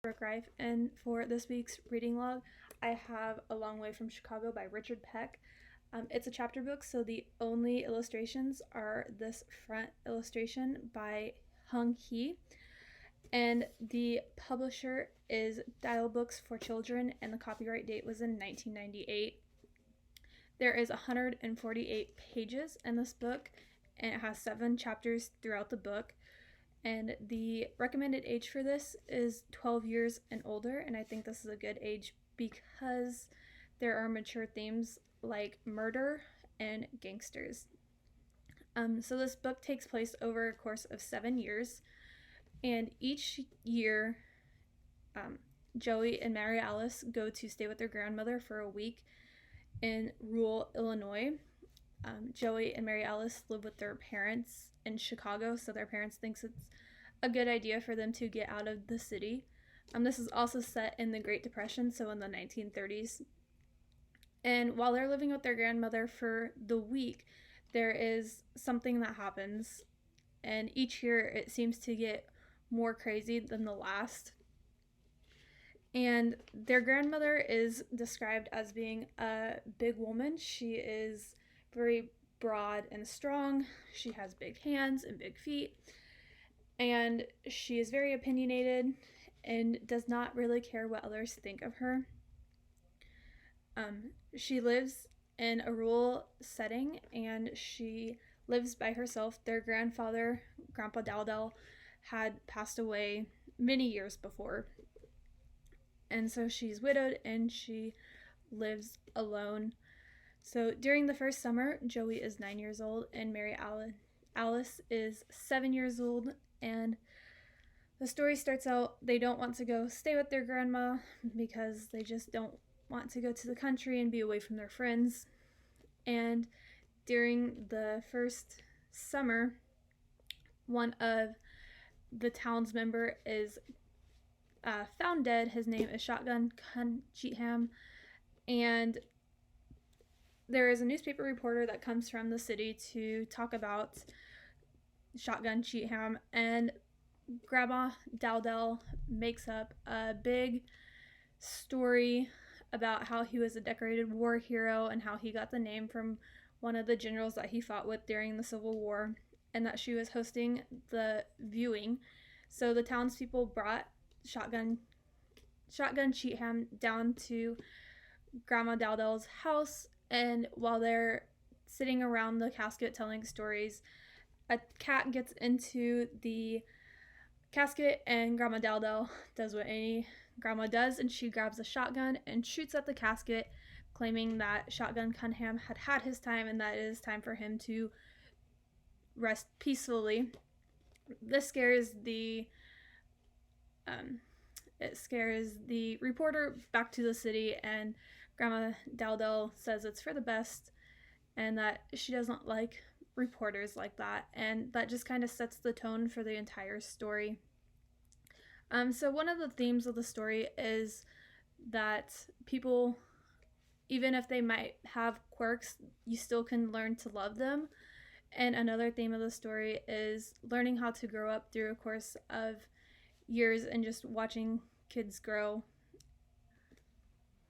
Brooke Rife, and for this week's reading log, I have A Long Way from Chicago by Richard Peck. It's a chapter book, so the only illustrations are this front illustration by Hung Hee, and the publisher is Dial Books for Children, and the copyright date was in 1998. There is 148 pages in this book, and it has 7 chapters throughout the book. And the recommended age for this is 12 years and older, and I think this is a good age because there are mature themes like murder and gangsters. So this book takes place over a course of 7 years, and each year Joey and Mary Alice go to stay with their grandmother for a week in rural Illinois. Joey and Mary Alice live with their parents in Chicago, so their parents thinks it's a good idea for them to get out of the city. This is also set in the Great Depression, so in the 1930s. And while they're living with their grandmother for the week, there is something that happens, and each year it seems to get more crazy than the last. And their grandmother is described as being a big woman. She is very broad and strong. She has big hands and big feet. And she is very opinionated and does not really care what others think of her. She lives in a rural setting, and she lives by herself. Their grandfather, Grandpa Dowdell, had passed away many years before. And so she's widowed and she lives alone. So during the first summer, Joey is 9 years old and Mary Alice is 7 years old. And the story starts out, they don't want to go stay with their grandma because they just don't want to go to the country and be away from their friends. And during the first summer, one of the town's member is found dead. His name is Shotgun Cheatham, and there is a newspaper reporter that comes from the city to talk about Shotgun Cheatham, and Grandma Dowdell makes up a big story about how he was a decorated war hero and how he got the name from one of the generals that he fought with during the Civil War, and that she was hosting the viewing. So the townspeople brought Shotgun Cheatham down to Grandma Dowdell's house, and while they're sitting around the casket telling stories, a cat gets into the casket, and Grandma Dowdell does what any grandma does, and she grabs a shotgun and shoots at the casket, claiming that Shotgun Cunham had had his time and that it is time for him to rest peacefully. This scares the reporter back to the city, and Grandma Dowdell says it's for the best and that she doesn't like reporters like that, and that just kind of sets the tone for the entire story. So one of the themes of the story is that people, even if they might have quirks, you still can learn to love them. And another theme of the story is learning how to grow up through a course of years and just watching kids grow